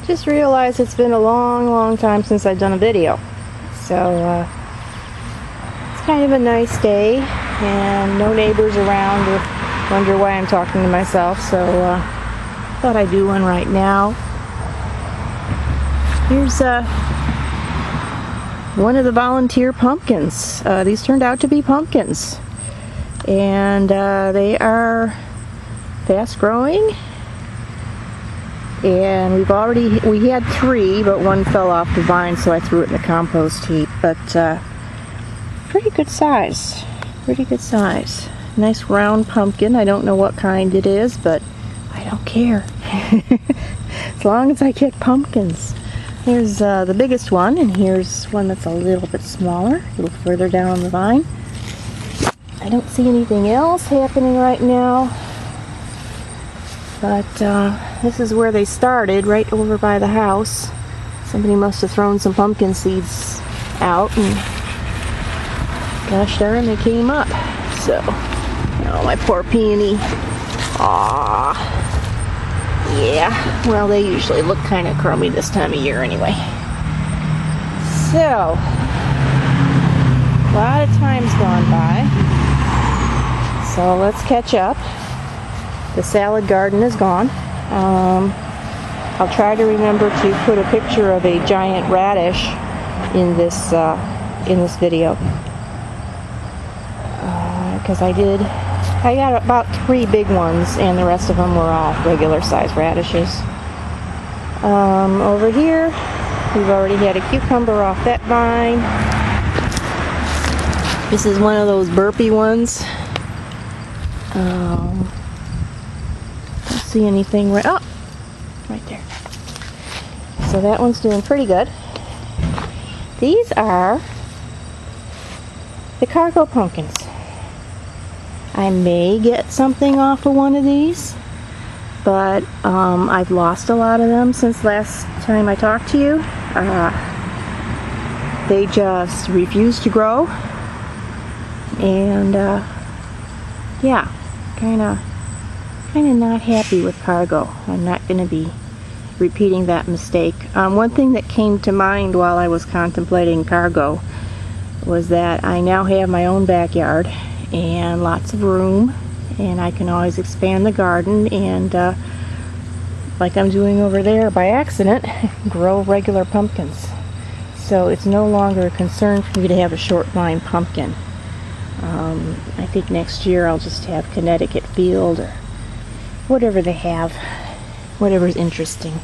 Just realized it's been a long time since I've done a video. So it's kind of a nice day and no neighbors around to wonder why I'm talking to myself. So thought I'd do one right now. Here's one of the volunteer pumpkins. These turned out to be pumpkins. And they are fast growing. And we had 3, but one fell off the vine, so I threw it in the compost heap. But pretty good size. Pretty good size. Nice round pumpkin. I don't know what kind it is, but I don't care. As long as I get pumpkins. Here's the biggest one, and here's one that's a little bit smaller, a little further down the vine. I don't see anything else happening right now. But this is where they started, right over by the house. Somebody must have thrown some pumpkin seeds out, and gosh darn, they came up. So, oh, my poor peony. Aww. Yeah, well, they usually look kind of crummy this time of year anyway. So, a lot of time's gone by. So let's catch up. The salad garden is gone. I'll try to remember to put a picture of a giant radish in this video, because I got about 3 big ones, and the rest of them were all regular size radishes. Over here, we've already had a cucumber off that vine. This is one of those burpy ones. See anything right there. So that one's doing pretty good. These are the cargo pumpkins. I may get something off of one of these, but I've lost a lot of them since last time I talked to you. They just refuse to grow, and yeah, kind of not happy with cargo. I'm not going to be repeating that mistake. One thing that came to mind while I was contemplating cargo was that I now have my own backyard and lots of room, and I can always expand the garden and like I'm doing over there by accident, grow regular pumpkins. So it's no longer a concern for me to have a short vine pumpkin. I think next year I'll just have Connecticut Field or whatever they have, whatever's interesting,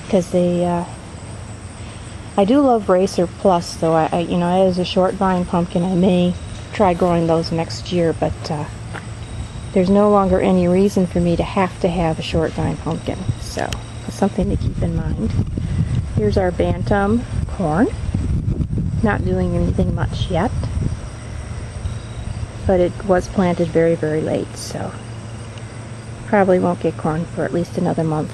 because I do love Racer Plus, though. As a short vine pumpkin, I may try growing those next year, but there's no longer any reason for me to have a short vine pumpkin, so it's something to keep in mind. Here's our bantam corn, not doing anything much yet, but it was planted very late, so probably won't get corn for at least another month.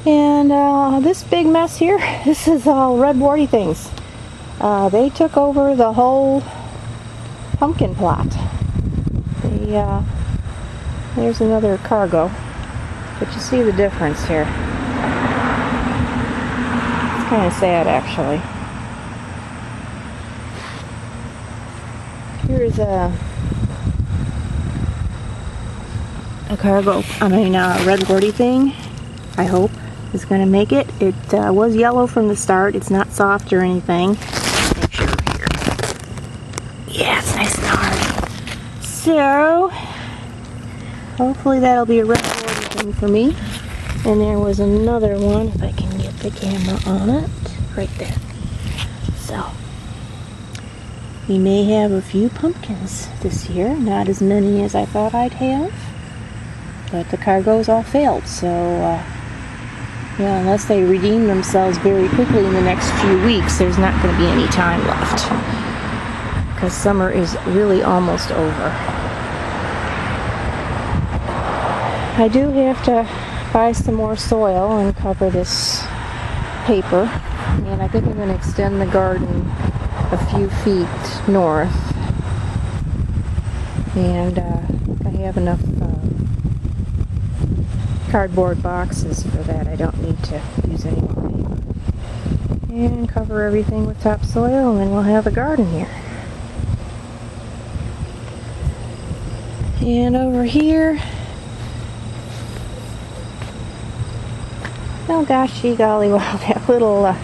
And this big mess here, this is all red warty things. They took over the whole pumpkin plot. There's another cargo, but you see the difference here. It's kind of sad, actually. Here's a red warty thing, I hope, is going to make it. It was yellow from the start. It's not soft or anything. Make sure here. Yeah, it's nice and hard. So, hopefully that'll be a red warty thing for me. And there was another one, if I can get the camera on it, right there. So, we may have a few pumpkins this year. Not as many as I thought I'd have. But the cargoes all failed, so unless they redeem themselves very quickly in the next few weeks, there's not going to be any time left, because summer is really almost over. I do have to buy some more soil and cover this paper, and I think I'm going to extend the garden a few feet north, and I have enough cardboard boxes for that. I don't need to use any more paper. And cover everything with topsoil, and then we'll have a garden here. And over here, oh gosh, gee golly, wow, that little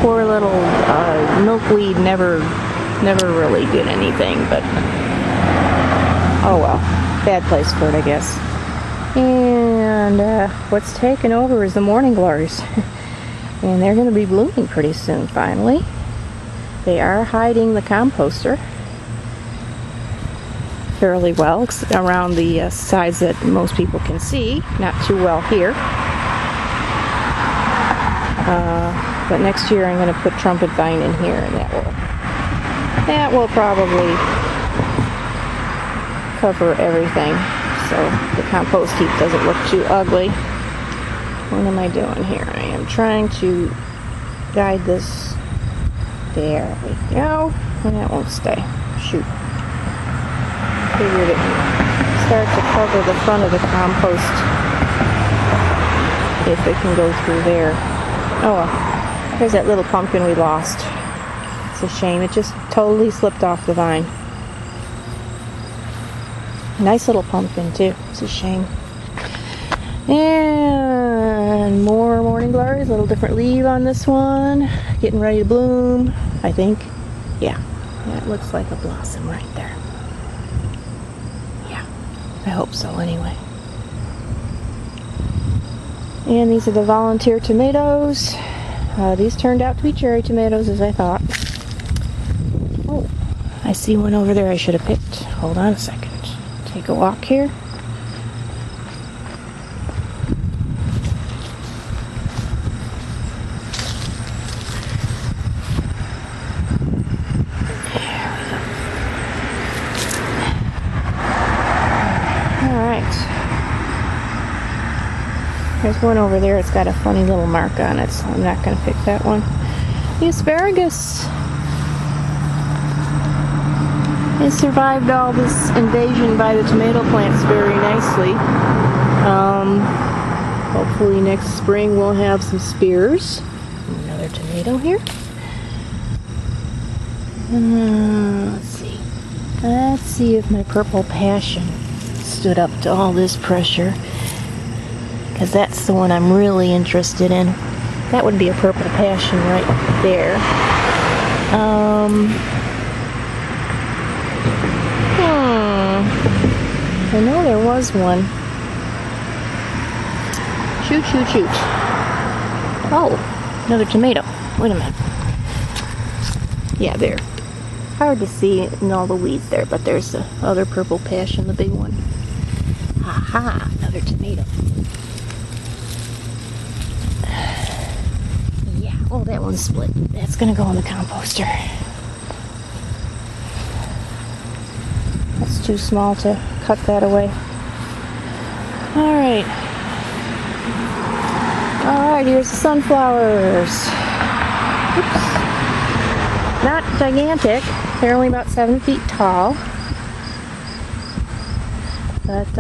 poor little milkweed never really did anything, but oh well, bad place for it, I guess. And what's taken over is the morning glories, and they're going to be blooming pretty soon. Finally, they are hiding the composter fairly well around the sides that most people can see, not too well here. But next year I'm going to put trumpet vine in here, and that will probably cover everything so the compost heap doesn't look too ugly. What am I doing here? I am trying to guide this. There we go. And that won't stay. Shoot. Figured it would start to cover the front of the compost if it can go through there. Oh well. There's that little pumpkin we lost. It's a shame. It just totally slipped off the vine. Nice little pumpkin too. It's a shame. And more morning glories. A little different leaf on this one. Getting ready to bloom, I think. Yeah. That looks like a blossom right there. Yeah. I hope so anyway. And these are the volunteer tomatoes. These turned out to be cherry tomatoes, as I thought. Oh, I see one over there I should have picked. Hold on a second. Take a walk here. There's one over there. It's got a funny little mark on it, so I'm not going to pick that one. The asparagus. It survived all this invasion by the tomato plants very nicely. Hopefully next spring we'll have some spears. Another tomato here. Let's see. Let's see if my purple passion stood up to all this pressure, because that's the one I'm really interested in. That would be a purple passion right there. I know there was one. Shoot, shoot, shoot. Oh, another tomato. Wait a minute. Yeah, there. Hard to see in all the weeds there, but there's the other purple passion, the big one. Aha, another tomato. Yeah, oh, that one's split. That's gonna go in the composter. That's too small to cut that away. Alright. Alright, here's the sunflowers. Oops. Not gigantic. They're only about 7 feet tall. But,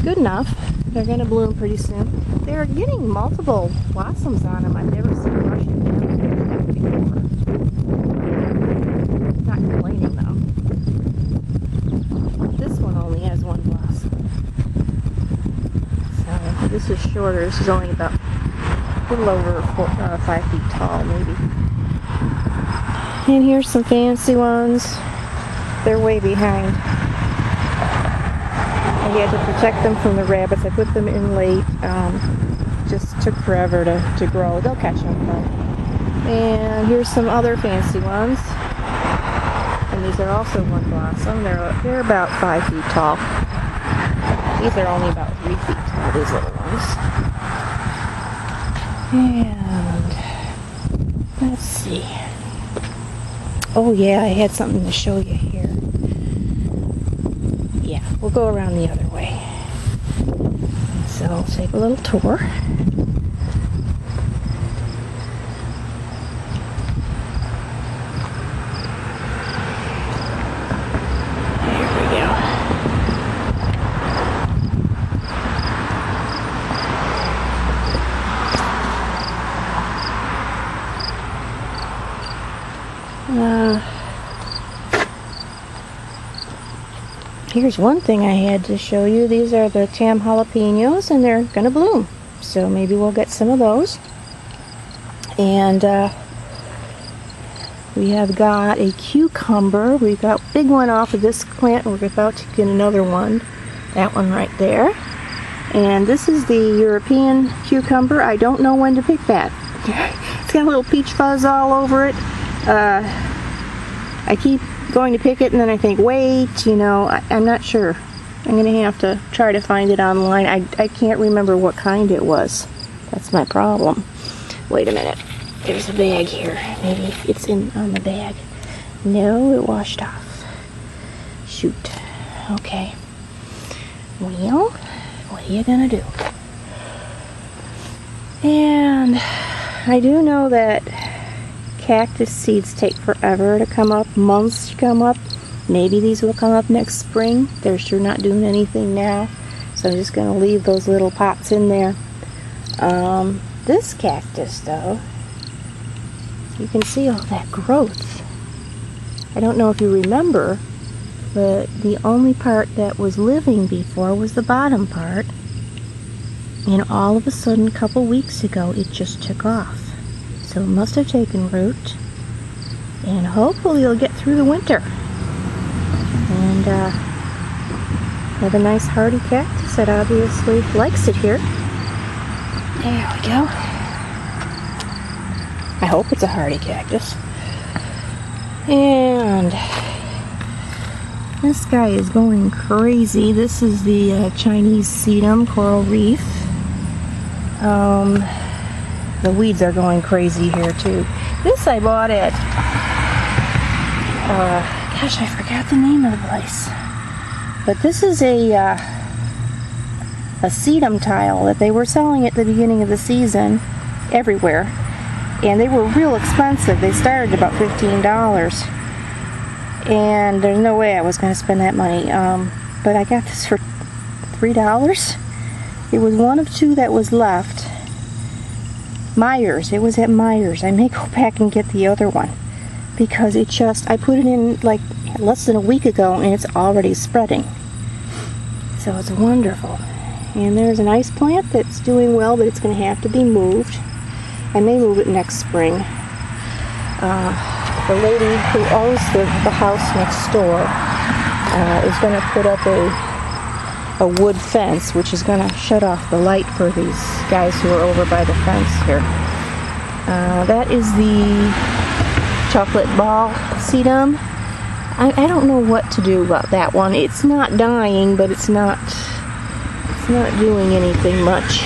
good enough. They're going to bloom pretty soon. They're getting multiple blossoms on them. I've never seen Russian before. Not complaining, though. This one only has one blossom. So, this is shorter. This is only about a little over 5 feet tall, maybe. And here's some fancy ones. They're way behind. I had to protect them from the rabbits. I put them in late. Just took forever to grow. They'll catch them though. And here's some other fancy ones. And these are also one blossom. They're about 5 feet tall. These are only about 3 feet tall, these little ones. And let's see. Oh yeah, I had something to show you here. Yeah, we'll go around the other way. So I'll take a little tour. There we go. Here's one thing I had to show you. These are the tam jalapenos, and they're gonna bloom. So maybe we'll get some of those. And we have got a cucumber. We got a big one off of this plant, and we're about to get another one. That one right there. And this is the European cucumber. I don't know when to pick that. It's got a little peach fuzz all over it. I keep going to pick it, and then I think, wait, you know, I'm not sure. I'm going to have to try to find it online. I can't remember what kind it was. That's my problem. Wait a minute. There's a bag here. Maybe it's on the bag. No, it washed off. Shoot. Okay. Well, what are you going to do? And I do know that cactus seeds take forever to come up, months to come up. Maybe these will come up next spring. They're sure not doing anything now, so I'm just going to leave those little pots in there. This cactus, though, you can see all that growth. I don't know if you remember, but the only part that was living before was the bottom part, and all of a sudden, a couple weeks ago, it just took off. So it must have taken root, and hopefully it'll get through the winter. And have a nice hardy cactus that obviously likes it here. There we go. I hope it's a hardy cactus. And this guy is going crazy. This is the Chinese sedum coral reef. The weeds are going crazy here too. This I bought at, gosh, I forgot the name of the place. But this is a sedum tile that they were selling at the beginning of the season everywhere. And they were real expensive. They started about $15. And there's no way I was going to spend that money. But I got this for $3. It was one of two that was left. Myers. It was at Myers. I may go back and get the other one. Because it just, I put it in like less than a week ago and it's already spreading. So it's wonderful. And there's an ice plant that's doing well, but it's going to have to be moved. I may move it next spring. The lady who owns the house next door is going to put up a wood fence, which is going to shut off the light for these guys who are over by the fence here. That is the chocolate ball sedum. I don't know what to do about that one. It's not dying, but it's not doing anything much.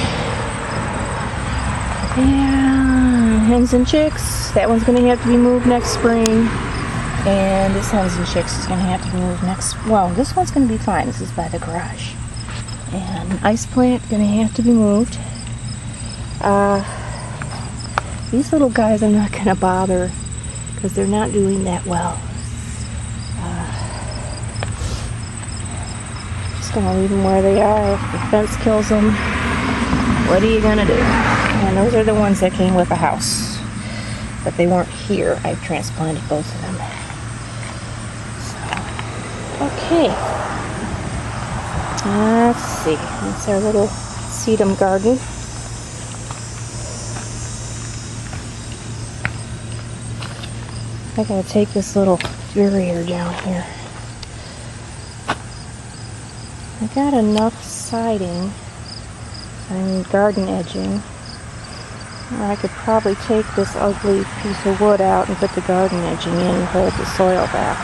Yeah, hens and chicks. That one's going to have to be moved next spring. And this hens and chicks is going to have to be moved well, this one's going to be fine. This is by the garage. And an ice plant going to have to be moved. These little guys I'm not going to bother because they're not doing that well. Just going to leave them where they are. If the fence kills them, what are you going to do? And those are the ones that came with the house. But they weren't here. I've transplanted both of them. So, okay. Let's see. That's our little sedum garden. I gotta take this little barrier down here. I got enough siding and garden edging. Or I could probably take this ugly piece of wood out and put the garden edging in and hold the soil back.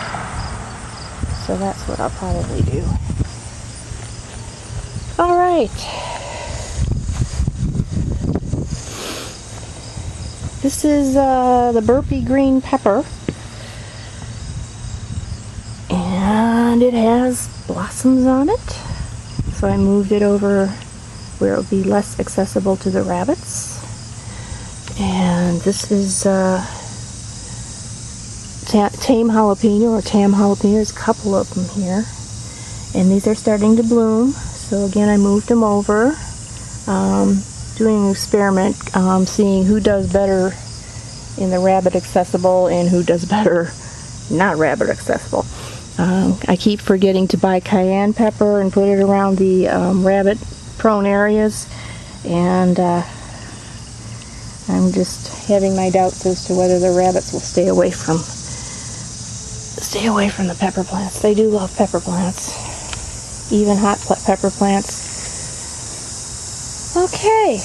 So that's what I'll probably do. Alright. This is the burpee green pepper. And it has blossoms on it. So I moved it over where it would be less accessible to the rabbits. And this is tame jalapeno or tam jalapeno. There's a couple of them here. And these are starting to bloom. So again, I moved them over. Doing an experiment, seeing who does better in the rabbit accessible and who does better not rabbit accessible. I keep forgetting to buy cayenne pepper and put it around the rabbit-prone areas, and I'm just having my doubts as to whether the rabbits will stay away from the pepper plants. They do love pepper plants, even hot pepper plants. Okay,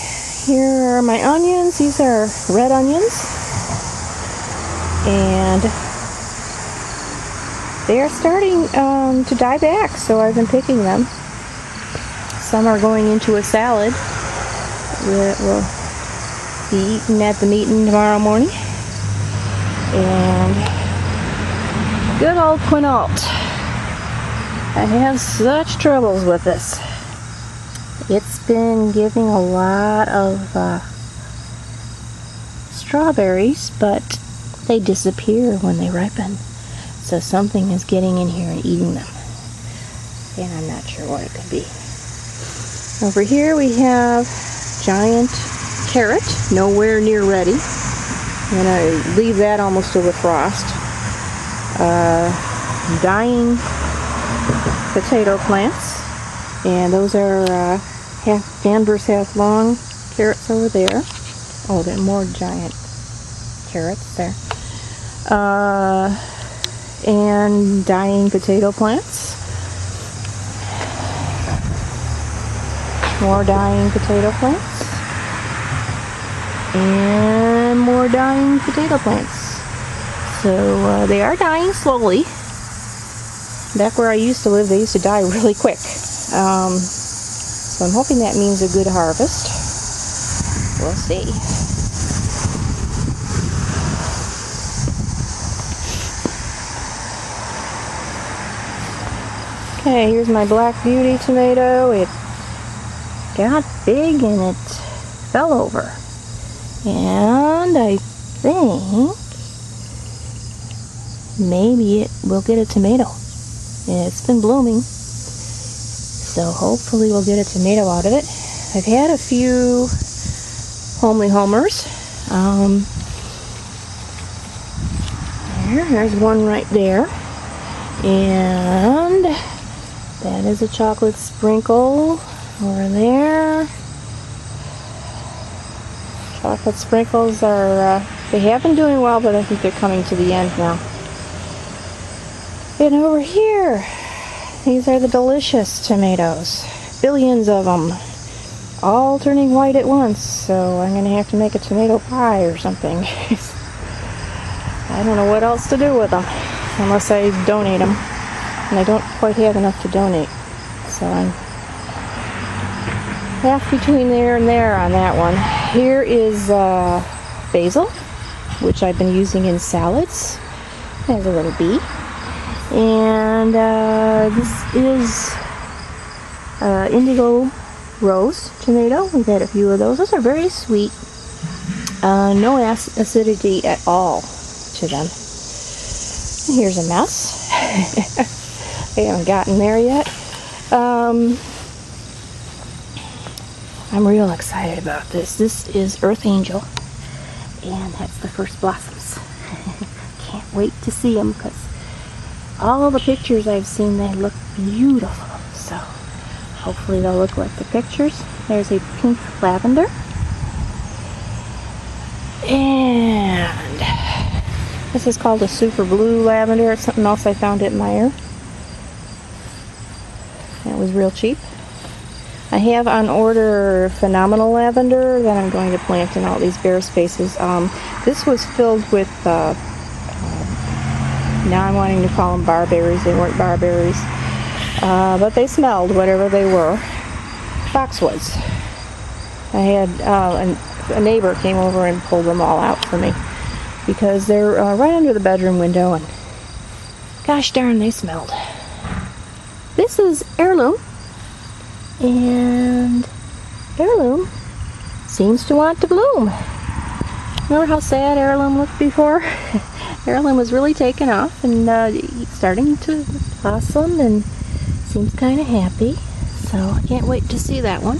here are my onions. These are red onions, and they are starting to die back, so I've been picking them. Some are going into a salad that will be eaten at the meeting tomorrow morning. And good old quinault. I have such troubles with this. It's been giving a lot of strawberries, but they disappear when they ripen. So something is getting in here and eating them. And I'm not sure what it could be. Over here we have giant carrot, nowhere near ready. I'm going to leave that almost to the frost. Dying potato plants. And those are half Danvers half long carrots over there. Oh, there are more giant carrots there. And dying potato plants. More dying potato plants. And more dying potato plants. So they are dying slowly. Back where I used to live, they used to die really quick. So I'm hoping that means a good harvest. We'll see. Okay, here's my Black Beauty tomato. It got big and it fell over. And I think maybe it will get a tomato. It's been blooming, so hopefully we'll get a tomato out of it. I've had a few homely homers. There's one right there. And that is a chocolate sprinkle over there. Chocolate sprinkles are, they have been doing well, but I think they're coming to the end now. And over here, these are the delicious tomatoes. Billions of them. All turning white at once, so I'm going to have to make a tomato pie or something. I don't know what else to do with them, unless I donate them. And I don't quite have enough to donate, so I'm half between there and there on that one. Here is basil, which I've been using in salads. There's a little bee. And this is indigo rose tomato. We've had a few of those. Those are very sweet. No acidity at all to them. And here's a mess. I haven't gotten there yet. I'm real excited about this. This is Earth Angel, and that's the first blossoms. Can't wait to see them, because all the pictures I've seen, they look beautiful. So hopefully they'll look like the pictures. There's a pink lavender. And this is called a super blue lavender. It's something else I found at Meyer. That was real cheap. I have on order phenomenal lavender that I'm going to plant in all these bare spaces. This was filled with, now I'm wanting to call them barberries. They weren't barberries. But they smelled, whatever they were. Boxwoods. I had a neighbor came over and pulled them all out for me, because they're right under the bedroom window, and gosh darn, they smelled. This is heirloom, and heirloom seems to want to bloom. Remember how sad heirloom looked before? Heirloom was really taken off and starting to blossom and seems kind of happy. So I can't wait to see that one.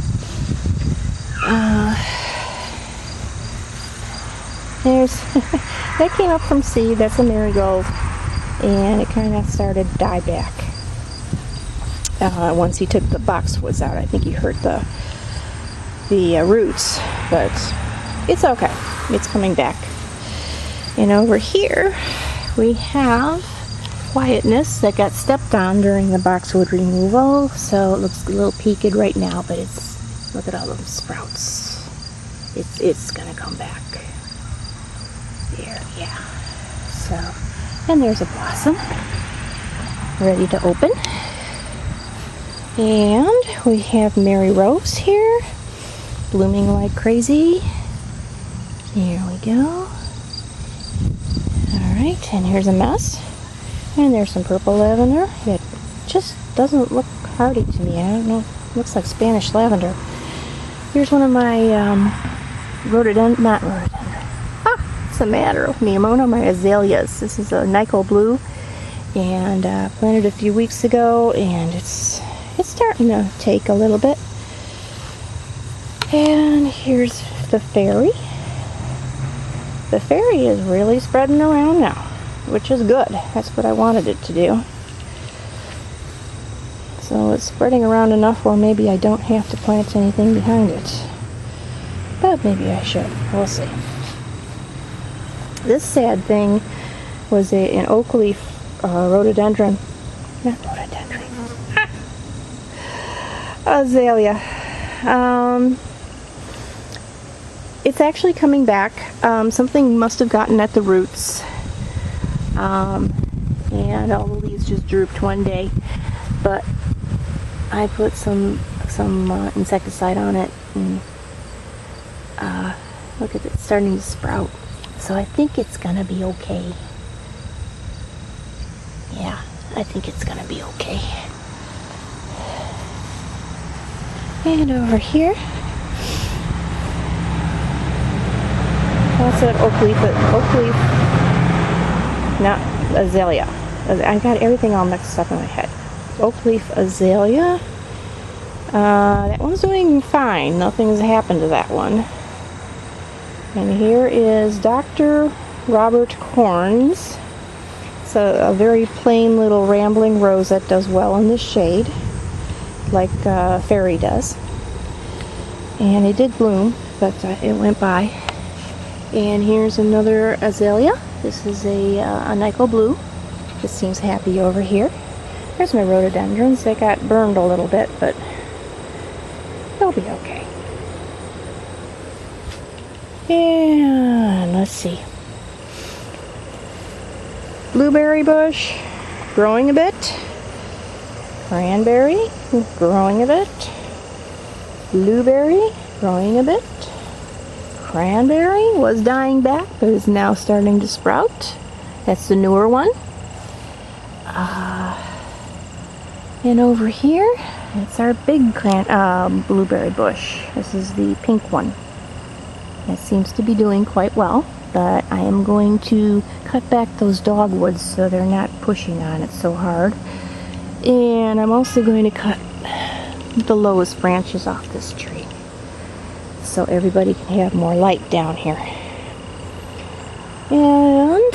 There's that came up from seed. That's a marigold, and it kind of started to die back. Once he took the boxwoods out, I think he hurt the roots, but it's okay. It's coming back. And over here we have quietness that got stepped on during the boxwood removal, so it looks a little peaked right now, but look at all those sprouts. It's gonna come back. There, yeah. So, and there's a blossom ready to open. And we have Mary Rose here, blooming like crazy. Here we go. Alright, and here's a mess. And there's some purple lavender. It just doesn't look hardy to me. I don't know. It looks like Spanish lavender. Here's one of my not rhododendron. What's the matter with me? One of my azaleas. This is a Nyko blue, and planted a few weeks ago, and it's starting to take a little bit. And here's the fairy. The fairy is really spreading around now, which is good. That's what I wanted it to do. So it's spreading around enough where maybe I don't have to plant anything behind it. But maybe I should. We'll see. This sad thing was an oak leaf rhododendron. Not rhododendron. Azalea. It's actually coming back. Something must have gotten at the roots. And all the leaves just drooped one day. But I put some insecticide on it, and look at it starting to sprout. So I think it's gonna be okay. Yeah, I think it's gonna be okay. And over here, that's an oak leaf, not azalea. I got everything all mixed up in my head. Oak leaf azalea. That one's doing fine. Nothing's happened to that one. And here is Dr. Robert Corn's. It's a very plain little rambling rose that does well in the shade, like fairy does. And it did bloom, but it went by. And here's another azalea. This is a Nyko blue. This seems happy over here. There's my rhododendrons. They got burned a little bit, but they'll be okay. And let's see. Blueberry bush, growing a bit. Cranberry, growing a bit. Blueberry, growing a bit. Cranberry was dying back, but is now starting to sprout. That's the newer one. And over here, it's our big blueberry bush. This is the pink one. It seems to be doing quite well, but I am going to cut back those dogwoods so they're not pushing on it so hard. And I'm also going to cut the lowest branches off this tree so everybody can have more light down here. And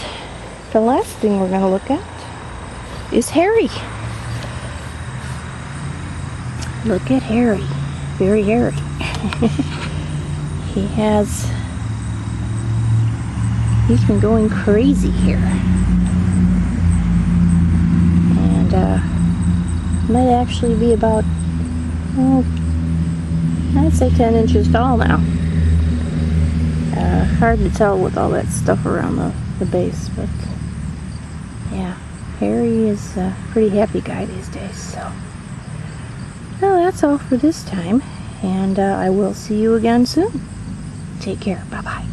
the last thing we're going to look at is Harry. Look at Harry. Very hairy. He's been going crazy here. And might actually be about, I'd say 10 inches tall now. Hard to tell with all that stuff around the base, but yeah, Harry is a pretty happy guy these days. So, well, that's all for this time, and I will see you again soon. Take care. Bye-bye.